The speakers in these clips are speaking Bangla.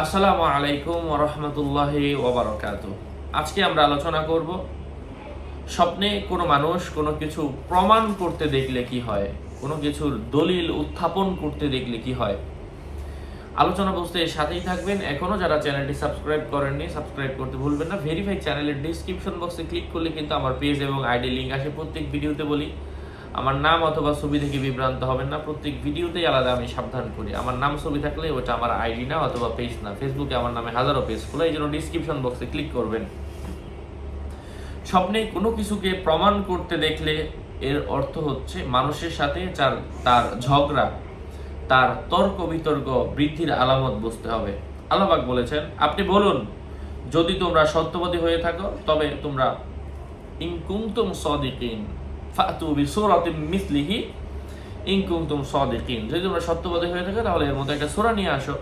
আসসালামু আলাইকুম ওয়া রাহমাতুল্লাহি ওয়া বারাকাতুহু। আজকে আমরা আলোচনা করব স্বপ্নে কোনো মানুষ কোনো কিছু প্রমাণ করতে দেখলে কি হয়, কোনো কিছুর দলিল উত্থাপন করতে দেখলে কি হয়। আলোচনা বুঝতে সাথেই থাকবেন। এখনো যারা চ্যানেলটি সাবস্ক্রাইব করেননি সাবস্ক্রাইব করতে ভুলবেন না। ভেরিফাই চ্যানেলের ডেসক্রিপশন বক্সে ক্লিক করলে কিন্তু আমার পেজ এবং আইডি লিংক আসে। প্রত্যেক ভিডিওতে বলি আমার নাম অথবা ছবি থেকে বিভ্রান্ত হবেন না। প্রত্যেক ভিডিওতেই আলাদা আমি সাবধান করি। আমার নাম ছবি থাকলে ওটা আমার আইডি না অথবা পেজ না। ফেসবুকে আমার নামে হাজারো পেজ খোলা, এই জন্য ডিসক্রিপশন বক্সে ক্লিক করবেন। স্বপ্নে কোনো কিছুকে প্রমাণ করতে দেখলে এর অর্থ হচ্ছে মানুষের সাথে তার ঝগড়া, তার তর্ক বিতর্ক বৃদ্ধির আলামত বুঝতে হবে। আল্লাহ পাক বলেছেন, আপনি বলুন যদি তোমরা সত্যবাদী হয়ে থাকো তবে তোমরা ইন কুনতুম সাদিকিন ফাতু বিসূরাতিন মিসলিহি ইন কুনতুম সাদিকিন, যদি তোমরা সত্যবাদী হয়ে থাকো তাহলে এর মতো একটা সূরা নিয়ে আসো,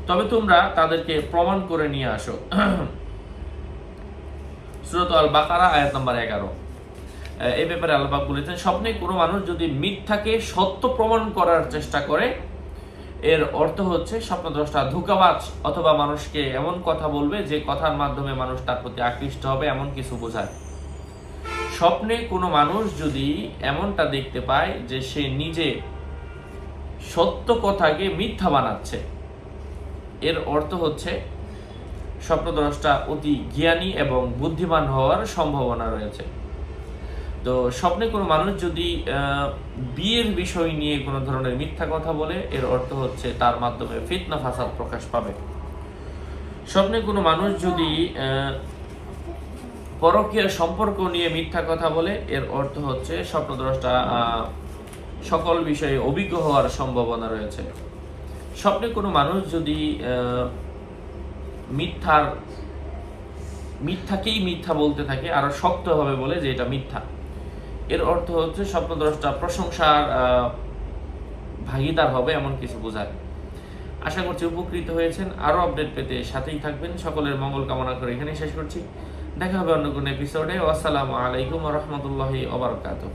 তবে তোমরা তাদেরকে প্রমাণ করে নিয়ে আসো। সূরা আল বাকারা আয়াত নম্বর 11। এই ব্যাপারে আল্লাহ পাক বলেছেন, স্বপ্নে কোনো মানুষ যদি মিথ্যাকে সত্য প্রমাণ করার চেষ্টা করে এর অর্থ হচ্ছে স্বপ্নদ্রষ্টা ধোঁকাবাজ অথবা মানুষকে এমন কথা বলবে যে কথার মাধ্যমে মানুষ তার প্রতি আকৃষ্ট হবে, এমন কিছু বোঝায়। স্বপ্নে কোনো মানুষ যদি এমনটা দেখতে পায় যে সে নিজে সত্য কথাকে মিথ্যা বানাচ্ছে, এর অর্থ হচ্ছে স্বপ্নদ্রষ্টা অতি জ্ঞানী এবং বুদ্ধিমান হওয়ার সম্ভাবনা রয়েছে। তো স্বপ্নে কোনো মানুষ যদি বিয়ের বিষয় নিয়ে কোনো ধরনের মিথ্যা কথা বলে এর অর্থ হচ্ছে তার মাধ্যমে ফিতনা ফাসাদ প্রকাশ পাবে। স্বপ্নে কোনো মানুষ যদি পরকীয়ার সম্পর্ক নিয়ে মিথ্যা কথা বলে এর অর্থ হচ্ছে স্বপ্নদ্রষ্টা সকল বিষয়ে অভিজ্ঞ হওয়ার সম্ভাবনা রয়েছে। স্বপ্নে কোনো মানুষ যদি মিথ্যাকেই মিথ্যা বলতে থাকে আরো শক্ত হবে বলে যে এটা মিথ্যা, এর অর্থ হচ্ছে স্বপ্নদ্রষ্টা প্রশংসার ভাগীদার হবে, এমন কিছু বোঝায়। আশা করছি উপকৃত হয়েছেন। আরো আপডেট পেতে সাথেই থাকবেন। সকলের মঙ্গল কামনা করে এখানেই শেষ করছি। দেখা হবে অন্য কোনো এপিসোডে। আসসালামু আলাইকুম ওয়া রাহমাতুল্লাহি ওয়া বারাকাতুহু।